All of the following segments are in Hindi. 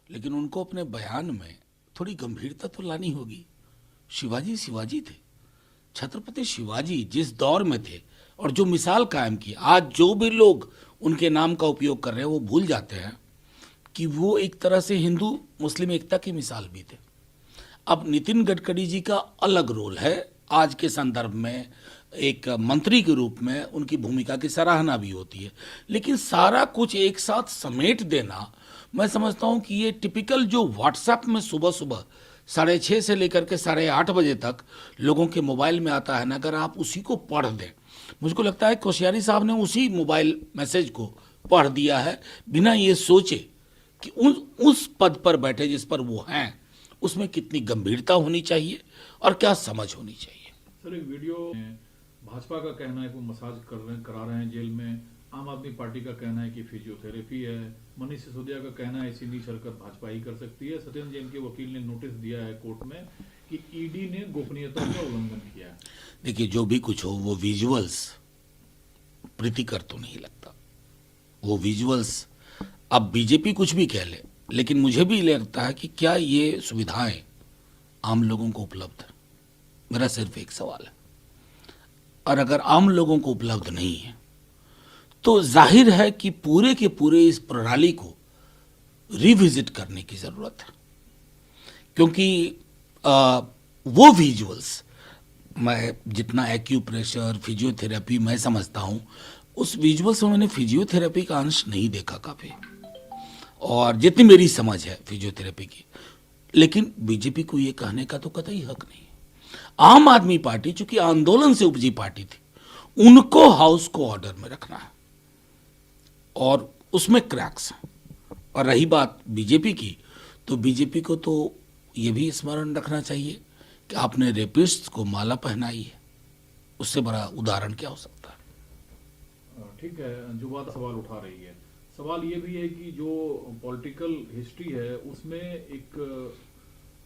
लेकिन उनको अपने बयान में थोड़ी गंभीरता तो लानी होगी। शिवाजी शिवाजी थे। छत्रपति शिवाजी जिस दौर में थे और जो मिसाल कायम की, आज जो भी लोग उनके नाम का उपयोग कर रहे हैं वो भूल जाते हैं कि वो एक तरह से हिंदू मुस्लिम एकता की मिसाल भी थे। अब नितिन गडकरी जी का अलग रोल है आज के संदर्भ में, एक मंत्री के रूप में उनकी भूमिका की सराहना भी होती है, लेकिन सारा कुछ एक साथ समेट देना, मैं समझता हूं कि ये टिपिकल जो व्हाट्सएप में सुबह सुबह 6:30 से लेकर के 8:30 बजे तक लोगों के मोबाइल में आता है ना, अगर आप उसी को पढ़ दें, मुझको लगता है कोश्यारी साहब ने उसी मोबाइल मैसेज को पढ़ दिया है बिना ये सोचे कि उस पद पर बैठे जिस पर वो हैं उसमें कितनी गंभीरता होनी चाहिए और क्या समझ होनी चाहिए। सर, एक वीडियो में भाजपा का कहना है कि वो मसाज करा रहे हैं जेल में, आम आदमी पार्टी का कहना है कि फिजियोथेरेपी है, मनीष सिसोदिया का कहना है ऐसी नीच हरकत भाजपा ही कर सकती है, सत्येंद्र जैन के वकील ने नोटिस दिया है कोर्ट में कि ईडी ने गोपनीयता का उल्लंघन किया है। देखिए, जो भी कुछ हो वो विजुअल्स प्रीतिकर तो नहीं लगता। वो विजुअल्स, अब बीजेपी कुछ भी कह ले, लेकिन मुझे भी लगता है कि क्या ये सुविधाएं आम लोगों को उपलब्ध है। मेरा सिर्फ एक सवाल है, और अगर आम लोगों को उपलब्ध नहीं है तो जाहिर है कि पूरे के पूरे इस प्रणाली को रिविजिट करने की जरूरत है, क्योंकि वो विजुअल्स, मैं जितना एक्यूप्रेशर फिजियोथेरेपी मैं समझता हूं, उस विजुअल्स में मैंने फिजियोथेरेपी का अंश नहीं देखा काफी, और जितनी मेरी समझ है फिजियोथेरेपी की। लेकिन बीजेपी को यह कहने का तो कतई हक नहीं है। आम आदमी पार्टी चूंकि आंदोलन से उपजी पार्टी थी, उनको हाउस को ऑर्डर में रखना है और उसमें क्रैक्स हैं। और रही बात बीजेपी की, तो बीजेपी को तो यह भी स्मरण रखना चाहिए कि आपने रेपिस्ट्स को माला पहनाई है, उससे बड़ा उदाहरण क्या हो सकता है। ठीक है, जो बात सवाल उठा रही है, सवाल ये भी है कि जो पॉलिटिकल हिस्ट्री है उसमें एक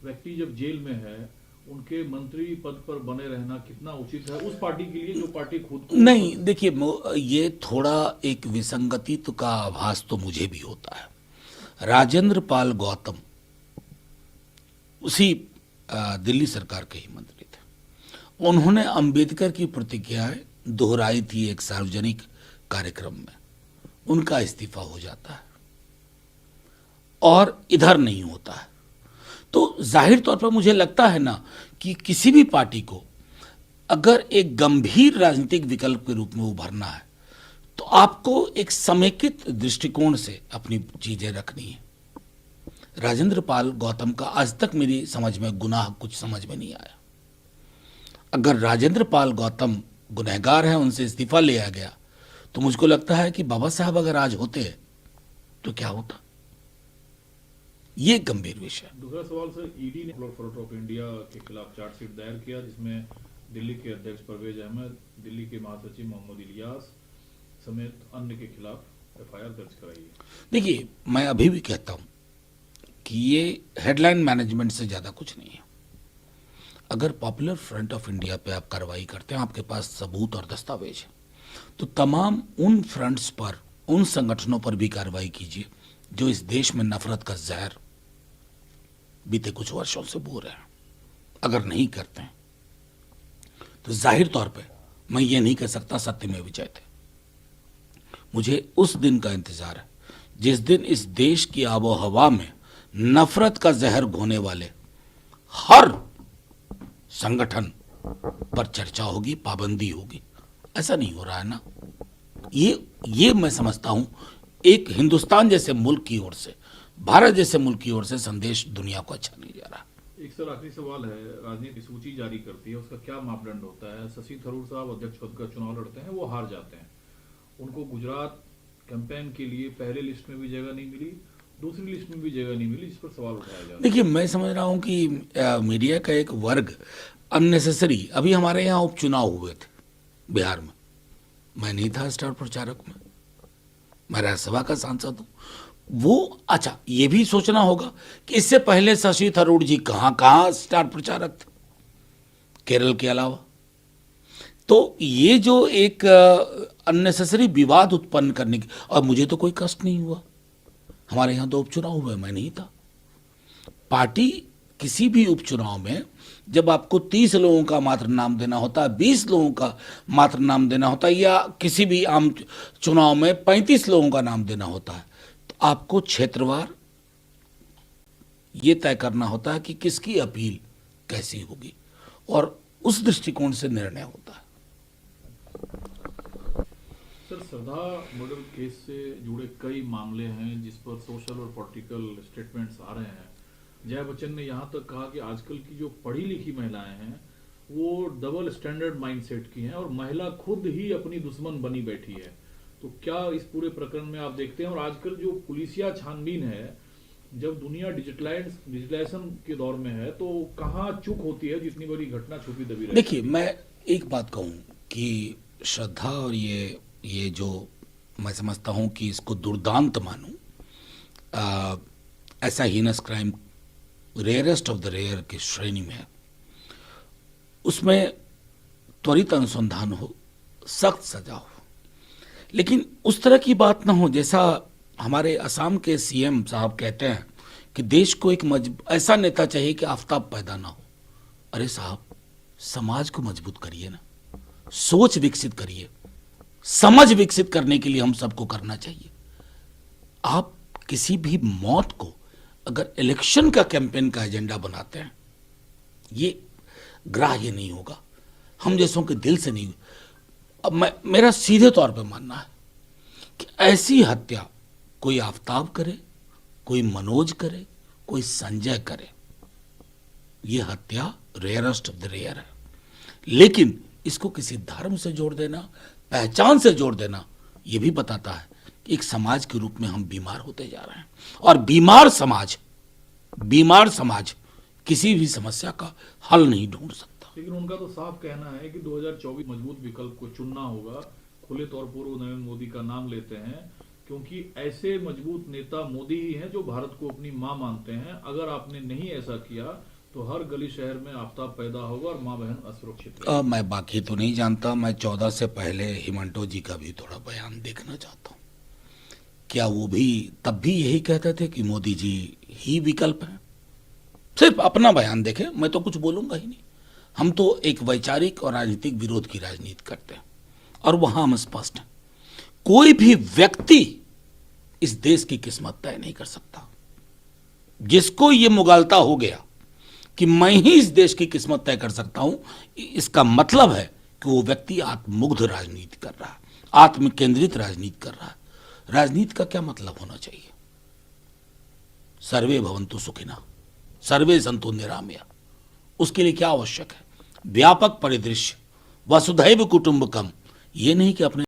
व्यक्ति जब जेल में है, उनके मंत्री पद पर बने रहना कितना उचित है उस पार्टी के लिए जो पार्टी खुद को नहीं। देखिए, ये थोड़ा एक विसंगति तो का आभास तो मुझे भी होता है। राजेंद्र पाल गौतम उसी दिल्ली सरकार के ही मंत्री थे। उन्होंने अंबेडकर की प्रतिज्ञाएं दोहराई थी एक सार्वजनिक कार्यक्रम में, उनका इस्तीफा हो जाता है और इधर नहीं होता है। तो जाहिर तौर पर मुझे लगता है ना कि किसी भी पार्टी को अगर एक गंभीर राजनीतिक विकल्प के रूप में उभरना है तो आपको एक समेकित दृष्टिकोण से अपनी चीजें रखनी है। राजेंद्र पाल गौतम का आज तक मेरी समझ में गुनाह कुछ समझ में नहीं आया। अगर राजेंद्र पाल गौतम गुनहगार हैं, उनसे इस्तीफा लिया गया, तो मुझको लगता है कि बाबा साहब अगर आज होते तो क्या होता। ये गंभीर विषय। दूसरा सवाल सर, ईडी ने फ्रंट ऑफ इंडिया के खिलाफ चार्जशीट दायर किया जिसमें दिल्ली के अध्यक्ष परवेज अहमद, दिल्ली के महासचिव मोहम्मद इलियास समेत अन्य के खिलाफ एफआईआर दर्ज कराई है। देखिए, मैं अभी भी कहता हूं कि ये हेडलाइन मैनेजमेंट से ज्यादा कुछ नहीं है। अगर पॉपुलर फ्रंट ऑफ इंडिया पे आप कार्रवाई करते हैं, आपके पास सबूत और दस्तावेज है, तो तमाम उन फ्रंट्स पर, उन संगठनों पर भी कार्रवाई कीजिए जो इस देश में नफरत का जहर बीते कुछ वर्षों से बो रहे हैं। अगर नहीं करते हैं तो जाहिर तौर पे मैं ये नहीं कह सकता सत्य में विजय थे। मुझे उस दिन का इंतजार है जिस दिन इस देश की आबो हवा में नफरत का जहर घोने वाले हर संगठन पर चर्चा होगी, पाबंदी होगी। ऐसा नहीं हो रहा है ना। ये मैं समझता हूं एक हिंदुस्तान जैसे मुल्क की ओर से, भारत जैसे मुल्क की ओर से संदेश दुनिया को अच्छा नहीं जा रहा। एक सर आखिरी सवाल है, राजनीति सूची जारी करती है, उसका क्या मापदंड होता है? शशि थरूर साहब अध्यक्ष पद का चुनाव लड़ते हैं, वो हार जाते हैं, उनको गुजरात कैंपेन के लिए पहले लिस्ट में भी जगह नहीं मिली, दूसरी लिस्ट में भी जगह नहीं मिली, इस पर सवाल उठाया जा रहा है। देखिए, मैं समझ रहा हूं कि मीडिया का एक वर्ग अननेसेसरी, अभी हमारे यहाँ उपचुनाव हुए थे बिहार में, मैं नहीं था स्टार प्रचारक में, मैं राज्यसभा का सांसद हूं। वो अच्छा, ये भी सोचना होगा कि इससे पहले शशि थरूर जी कहां कहां स्टार प्रचारक थे केरल के अलावा। तो ये जो एक अननेसेसरी विवाद उत्पन्न करने की, और मुझे तो कोई कष्ट नहीं हुआ, हमारे यहाँ तो उपचुनाव हुए, मैं नहीं था, पार्टी किसी भी उपचुनाव में जब आपको 30 लोगों का मात्र नाम देना होता है, 20 लोगों का मात्र नाम देना होता है, या किसी भी आम चुनाव में 35 लोगों का नाम देना होता है, तो आपको क्षेत्रवार ये तय करना होता है कि किसकी अपील कैसी होगी, और उस दृष्टिकोण से निर्णय होता है। सर, श्रद्धा मर्डर केस से जुड़े कई मामले हैं जिस पर सोशल और पॉलिटिकल स्टेटमेंट्स आ रहे हैं। जया बच्चन ने यहाँ तक कहा कि आजकल की जो पढ़ी लिखी महिलाएं हैं वो डबल स्टैंडर्ड माइंडसेट की हैं और महिला खुद ही अपनी दुश्मन बनी बैठी है। तो क्या इस पूरे प्रकरण में आप देखते हैं, और आजकल जो पुलिसिया छानबीन है, जब दुनिया डिजिटलाइजेशन के दौर में है, तो कहाँ चूक होती है जितनी बड़ी घटना छुपी दबी रहती है? देखिए, मैं एक बात कहूं कि श्रद्धा और ये जो मैं समझता हूं कि इसको दुर्दांत मानूं, ऐसा heinous crime rarest of the rare की श्रेणी में है, उसमें त्वरित अनुसंधान हो, सख्त सजा हो, लेकिन उस तरह की बात ना हो जैसा हमारे असम के सीएम साहब कहते हैं कि देश को एक ऐसा नेता चाहिए कि आफताब पैदा ना हो। अरे साहब, समाज को मजबूत करिए ना, सोच विकसित करिए, समझ विकसित करने के लिए हम सबको करना चाहिए। आप किसी भी मौत को अगर इलेक्शन का कैंपेन का एजेंडा बनाते हैं, ये ग्राह्य नहीं होगा, हम जैसों के दिल से नहीं। अब मेरा सीधे तौर पे मानना है कि ऐसी हत्या कोई आफताब करे, कोई मनोज करे, कोई संजय करे, ये हत्या रेयरेस्ट ऑफ द रेयर है। लेकिन इसको किसी धर्म से जोड़ देना, पहचान से जोड़ देना, ये भी बताता है कि एक समाज के रूप में हम बीमार होते जा रहे हैं, और बीमार समाज किसी भी समस्या का हल नहीं ढूंढ सकता। लेकिन उनका तो साफ कहना है कि 2024 मजबूत विकल्प को चुनना होगा। खुले तौर पर वो नरेंद्र मोदी का नाम लेते हैं क्योंकि ऐसे मजबूत नेता मोदी ही हैं जो भारत को अपनी मां मानते हैं। अगर आपने नहीं ऐसा किया तो हर गली शहर में आफताब पैदा होगा और मां बहन असुरक्षित रहेगी। मैं बाकी तो नहीं जानता, मैं 14 से पहले हिमंटो जी का भी थोड़ा बयान देखना चाहता हूँ। क्या वो भी तब भी यही कहते थे कि मोदी जी ही विकल्प है? सिर्फ अपना बयान देखें, मैं तो कुछ बोलूंगा ही नहीं। हम तो एक वैचारिक और राजनीतिक विरोध की राजनीति करते हैं, और वहां हम स्पष्ट हैं। कोई भी व्यक्ति इस देश की किस्मत तय नहीं कर सकता। जिसको ये मुगालता हो गया कि मैं ही इस देश की किस्मत तय कर सकता हूं, इसका मतलब है कि वो व्यक्ति आत्ममुग्ध राजनीति कर रहा है, आत्म केंद्रित राजनीति कर रहा है। राजनीति का क्या मतलब होना चाहिए? सर्वे भवन्तु सुखिनः, सर्वे सन्तु निरामया। उसके लिए क्या आवश्यक है? व्यापक परिदृश्य, वसुधैव कुटुंबकम। ये नहीं कि अपने